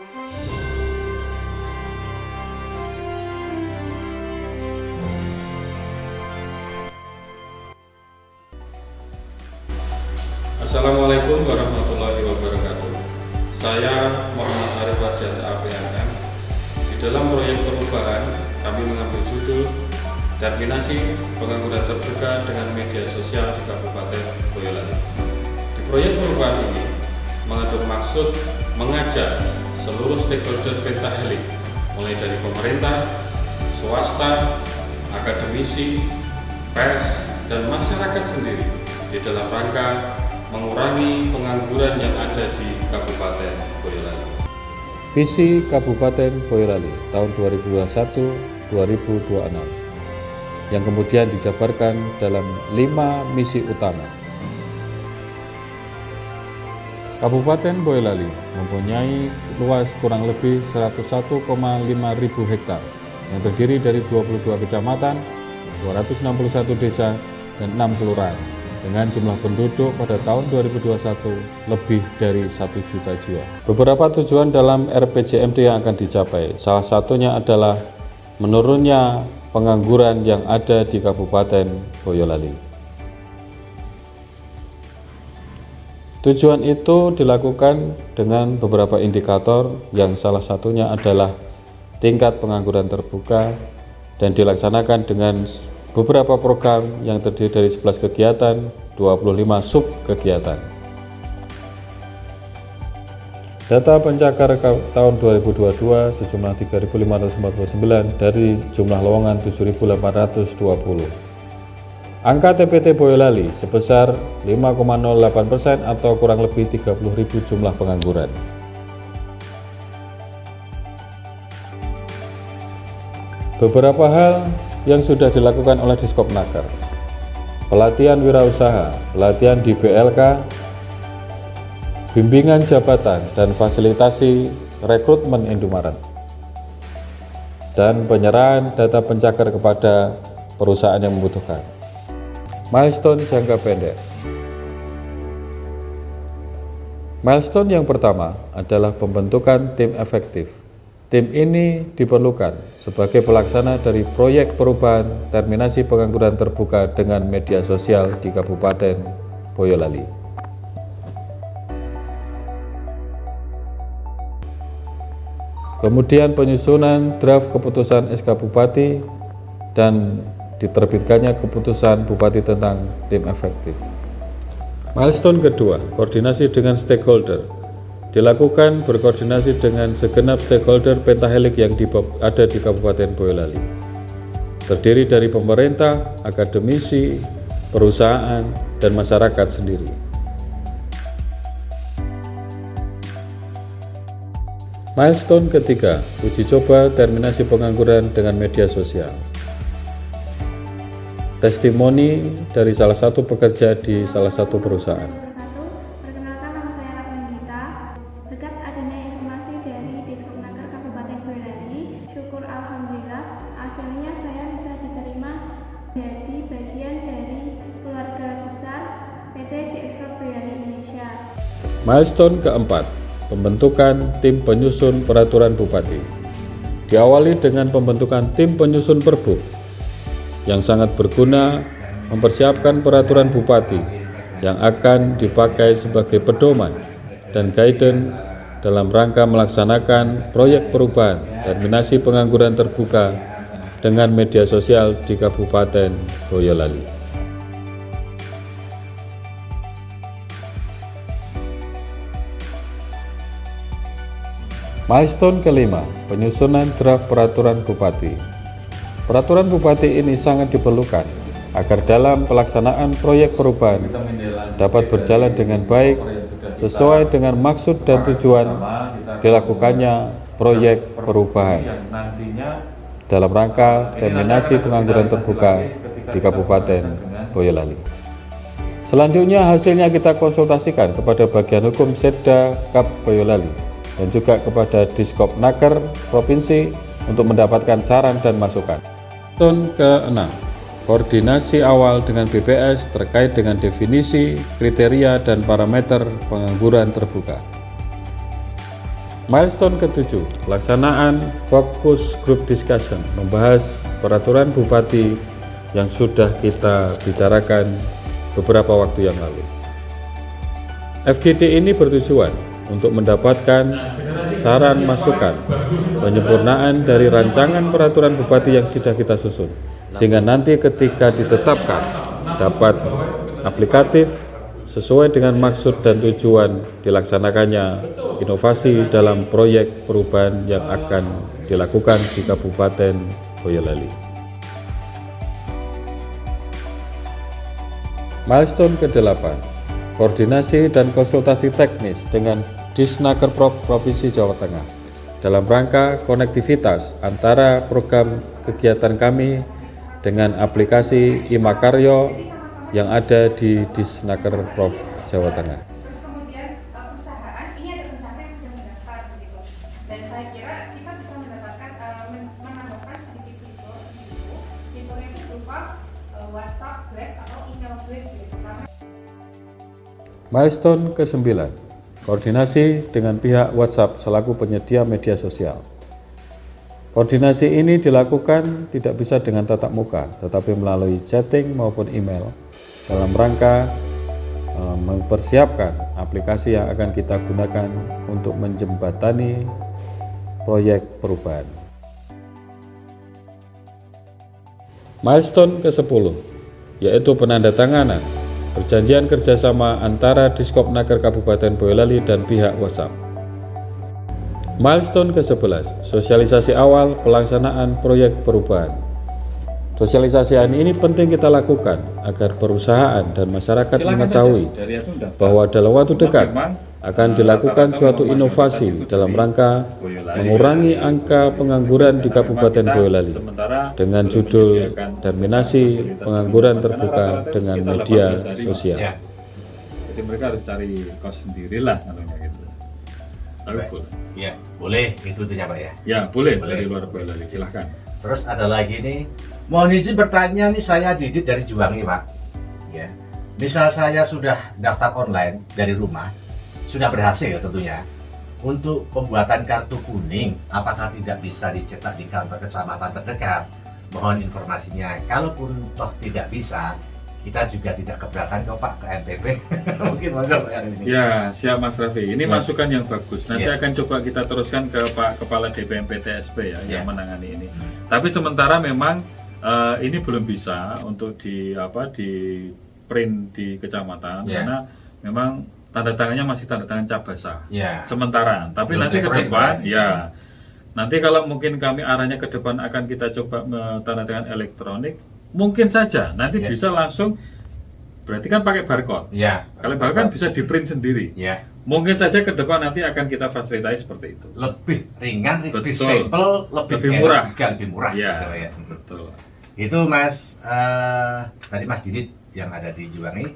Assalamualaikum warahmatullahi wabarakatuh. Saya Muhammad Arif Rajat APMM. Di dalam proyek perubahan, kami mengambil judul Terminasi Pengangguran Terbuka dengan Media Sosial di Kabupaten Boyolali. Di proyek perubahan ini mengandung maksud mengajak seluruh stakeholder pentahelik, mulai dari pemerintah, swasta, akademisi, pers, dan masyarakat sendiri di dalam rangka mengurangi pengangguran yang ada di Kabupaten Boyolali. Visi Kabupaten Boyolali tahun 2021-2026 yang kemudian dijabarkan dalam 5 misi utama. Kabupaten Boyolali mempunyai luas kurang lebih 101,5 ribu hektar yang terdiri dari 22 kecamatan, 261 desa, dan 6 kelurahan dengan jumlah penduduk pada tahun 2021 lebih dari 1 juta jiwa. Beberapa tujuan dalam RPJMD yang akan dicapai, salah satunya adalah menurunnya pengangguran yang ada di Kabupaten Boyolali. Tujuan itu dilakukan dengan beberapa indikator yang salah satunya adalah tingkat pengangguran terbuka dan dilaksanakan dengan beberapa program yang terdiri dari 11 kegiatan, 25 sub kegiatan. Data pencakar tahun 2022 sejumlah 3.549 dari jumlah lowongan 7.820. Angka TPT Boyolali sebesar 5,08% atau kurang lebih 30.000 jumlah pengangguran. Beberapa hal yang sudah dilakukan oleh Diskopnaker: pelatihan wirausaha, pelatihan di BLK, bimbingan jabatan dan fasilitasi rekrutmen Indomaret, dan penyerahan data pencakar kepada perusahaan yang membutuhkan. Milestone jangka pendek. Milestone yang pertama adalah pembentukan tim efektif. Tim ini diperlukan sebagai pelaksana dari proyek perubahan terminasi pengangguran terbuka dengan media sosial di Kabupaten Boyolali. Kemudian penyusunan draft keputusan SK Bupati dan diterbitkannya keputusan Bupati tentang tim efektif. Milestone kedua, koordinasi dengan stakeholder. Dilakukan berkoordinasi dengan segenap stakeholder pentahelik yang ada di Kabupaten Boyolali, terdiri dari pemerintah, akademisi, perusahaan, dan masyarakat sendiri. Milestone ketiga, uji coba terminasi pengangguran dengan media sosial. Testimoni dari salah satu pekerja di salah satu perusahaan. Perkenalkan, nama saya Ratna Gita. Berkat adanya informasi dari Diskopnaker Kabupaten Boyolali, syukur alhamdulillah akhirnya saya bisa diterima jadi bagian dari keluarga besar PT JS Crop Boyolali Indonesia. Milestone keempat, pembentukan tim penyusun peraturan Bupati. Diawali dengan pembentukan tim penyusun Perbuk yang sangat berguna mempersiapkan peraturan Bupati yang akan dipakai sebagai pedoman dan guidance dalam rangka melaksanakan proyek perubahan terminasi pengangguran terbuka dengan media sosial di Kabupaten Boyolali. Milestone kelima, penyusunan draft peraturan Bupati. Peraturan Bupati ini sangat diperlukan agar dalam pelaksanaan proyek perubahan dapat berjalan dengan baik sesuai dengan maksud dan tujuan dilakukannya proyek perubahan dalam rangka terminasi pengangguran terbuka di Kabupaten Boyolali. Selanjutnya hasilnya kita konsultasikan kepada bagian hukum Setda Kap Boyolali dan juga kepada Diskopnaker Provinsi untuk mendapatkan saran dan masukan. Milestone ke-6, koordinasi awal dengan BPS terkait dengan definisi, kriteria, dan parameter pengangguran terbuka. Milestone ke-7, pelaksanaan fokus group discussion, membahas peraturan bupati yang sudah kita bicarakan beberapa waktu yang lalu. FGD ini bertujuan untuk mendapatkan saran masukan, penyempurnaan dari rancangan peraturan bupati yang sudah kita susun, sehingga nanti ketika ditetapkan dapat aplikatif sesuai dengan maksud dan tujuan dilaksanakannya inovasi dalam proyek perubahan yang akan dilakukan di Kabupaten Boyolali. Milestone ke-8, koordinasi dan konsultasi teknis dengan Disnakerprov Provinsi Jawa Tengah dalam rangka konektivitas antara program kegiatan kami dengan aplikasi Imakaryo yang ada di Disnakerprov Jawa Tengah. Terus kemudian perusahaan ini ada rencana yang sudah mendaftar begitu. Dan saya kira kita bisa mendapatkan menambahkan sedikit fitur di situ. Fiturnya itu berupa WhatsApp Blast atau email Blast gitu. Milestone ke-9, koordinasi dengan pihak WhatsApp selaku penyedia media sosial. Koordinasi ini dilakukan tidak bisa dengan tatap muka, tetapi melalui chatting maupun email dalam rangka mempersiapkan aplikasi yang akan kita gunakan untuk menjembatani proyek perubahan. Milestone ke-10, yaitu penandatanganan perjanjian kerjasama antara Diskopnaker Kabupaten Boyolali dan pihak WhatsApp. Milestone ke-11, sosialisasi awal pelaksanaan proyek perubahan. Sosialisasi ini penting kita lakukan agar perusahaan dan masyarakat mengetahui bahwa dalam waktu dekat akan dilakukan suatu inovasi dalam rangka mengurangi angka pengangguran di Kabupaten Boyolali dengan judul Terminasi Pengangguran Terbuka dengan Media Sosial. Jadi mereka harus cari kos sendirilah namanya gitu. Tapi boleh. Ya, boleh itu ya Pak ya. Ya, boleh dari luar Boyolali, silahkan. Terus ada lagi nih, mohon izin bertanya nih, saya Didit dari Juwangi Pak. Ya, misal saya sudah daftar online dari rumah, sudah berhasil tentunya. Untuk pembuatan kartu kuning, apakah tidak bisa dicetak di kantor kecamatan terdekat? Mohon informasinya. Kalaupun toh tidak bisa, kita juga tidak keberatan kok Pak ke NTP. Mungkin monggo Pak yang ini. Ya, siap Mas Raffi. Ini Ya. masukan yang bagus. Nanti Ya. akan coba kita teruskan ke Pak Kepala DPMP TSP ya, Ya. yang menangani ini. Tapi sementara memang ini belum bisa untuk di print di kecamatan Ya. karena memang tanda tangannya masih tanda tangan cap basah. Ya. Sementara. Tapi Belum nanti ke elektronik, depan Pak. ya. Nanti kalau mungkin kami arahnya ke depan akan kita coba tanda tangan elektronik. Mungkin saja nanti Ya. bisa langsung, berarti kan pakai barcode. Ya. Kalau barcode kan bisa di print sendiri. Ya. Mungkin saja ke depan nanti akan kita fasilitasi seperti itu. Lebih ringan, lebih Betul. simple, lebih Lebih enak murah. juga, lebih murah. Iya, gitu ya. betul. Itu Mas, tadi Mas Didit yang ada di Juwangi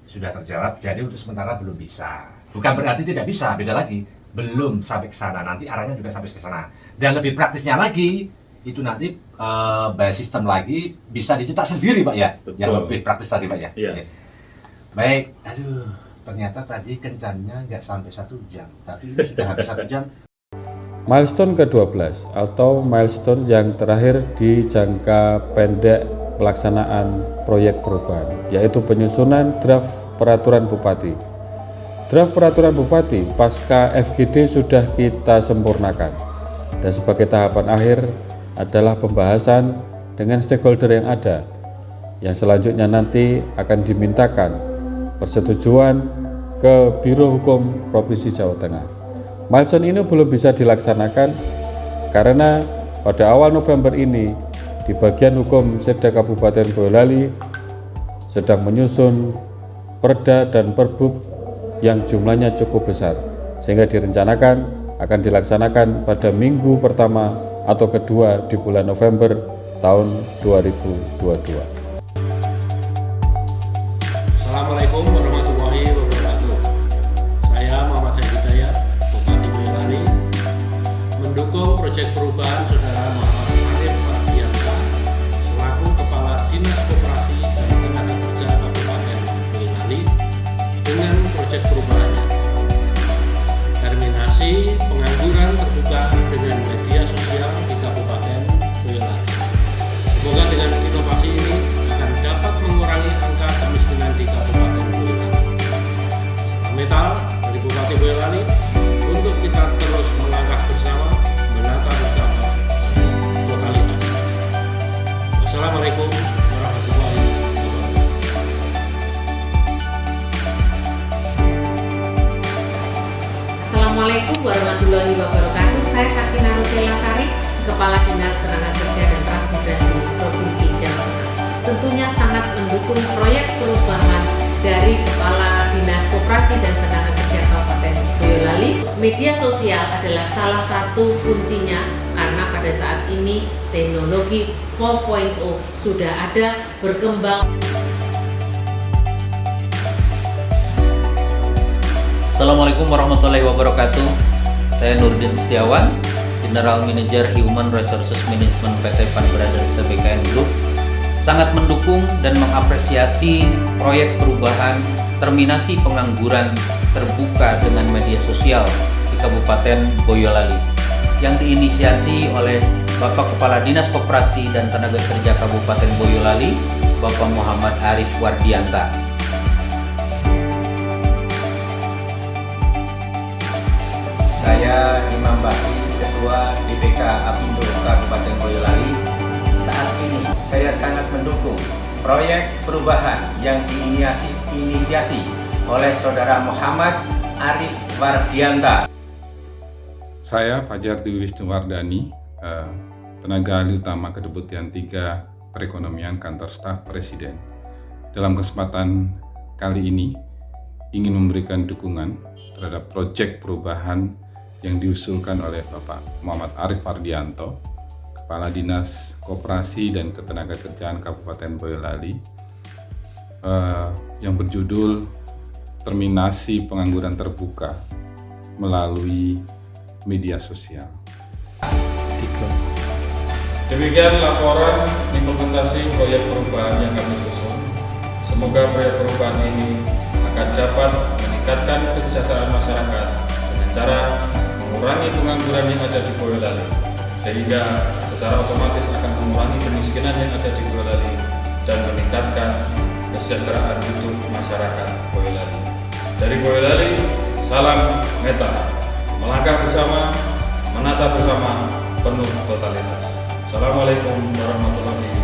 sudah terjawab. Jadi untuk sementara belum bisa. Bukan berarti tidak bisa, beda lagi. Belum sampai ke sana. Nanti arahnya juga sampai ke sana. Dan lebih praktisnya lagi, itu nanti by sistem lagi bisa dicetak sendiri Pak ya. Betul. Yang lebih praktis tadi Pak ya. Iya. Oke. Baik, aduh, ternyata tadi kencannya nggak sampai 1 jam, tapi ini sudah hampir 1 jam. Milestone ke-12 atau milestone yang terakhir di jangka pendek pelaksanaan proyek perubahan, yaitu penyusunan draft peraturan bupati. Draft peraturan bupati pasca FGD sudah kita sempurnakan, dan sebagai tahapan akhir adalah pembahasan dengan stakeholder yang ada, yang selanjutnya nanti akan dimintakan persetujuan ke Biro Hukum Provinsi Jawa Tengah. Milestone ini belum bisa dilaksanakan karena pada awal November ini di bagian hukum Setda Kabupaten Boyolali sedang menyusun perda dan perbub yang jumlahnya cukup besar, sehingga direncanakan akan dilaksanakan pada minggu pertama atau kedua di bulan November tahun 2022. Assalamualaikum warahmatullahi wabarakatuh. Saya Muhammad Syed Hidayat, Bupati Boyolali, mendukung proyek perubahan Saudara Muhammad Arif Fardiansa selaku Kepala Dinas Koperasi dan Tenaga Kerja Kabupaten Boyolali dengan proyek perubahannya. Terminasi pengangguran Boyolali untuk kita terus melangkah bersama, menata bersama lokalitas. Wassalamualaikum warahmatullahi wabarakatuh. Assalamualaikum warahmatullahi wabarakatuh. Saya Sakina Rosela Sari, Kepala Dinas Tenaga Kerja dan Transmigrasi Provinsi Jawa Tengah. Tentunya sangat mendukung proyek perubahan dari Kepala Dinas Koperasi dan Tenaga Kerja Kabupaten Boyolali. Media sosial adalah salah satu kuncinya karena pada saat ini teknologi 4.0 sudah ada berkembang. Assalamualaikum warahmatullahi wabarakatuh. Saya Nurdin Setiawan, General Manager Human Resources Management PT Pan Brothers CBKN Group. Sangat mendukung dan mengapresiasi proyek perubahan terminasi pengangguran terbuka dengan media sosial di Kabupaten Boyolali yang diinisiasi oleh Bapak Kepala Dinas Koperasi dan Tenaga Kerja Kabupaten Boyolali, Bapak Muhammad Arif Wardianta. Saya Imam Bakti, Ketua DPK Apindo Kabupaten Boyolali. Saat ini saya sangat mendukung proyek perubahan yang diinisiasi oleh Saudara Muhammad Arif Wardianta. Saya Fajar Dwi Wisnuwardani, tenaga ahli utama Kedeputian 3 Perekonomian Kantor Staf Presiden. Dalam kesempatan kali ini ingin memberikan dukungan terhadap proyek perubahan yang diusulkan oleh Bapak Muhammad Arif Wardianto, Kepala Dinas Koperasi dan Ketenagakerjaan Kabupaten Boyolali, yang berjudul Terminasi Pengangguran Terbuka melalui media sosial. Demikian laporan implementasi proyek perubahan yang kami susun. Semoga proyek perubahan ini akan dapat meningkatkan kesejahteraan masyarakat dengan cara mengurangi pengangguran yang ada di Boyolali, sehingga secara otomatis akan mengurangi kemiskinan yang ada di Boyolali dan meningkatkan kesejahteraan hidup masyarakat Boyolali. Dari Boyolali, salam Meta, melangkah bersama, menata bersama, penuh totalitas. Assalamualaikum warahmatullahi wabarakatuh.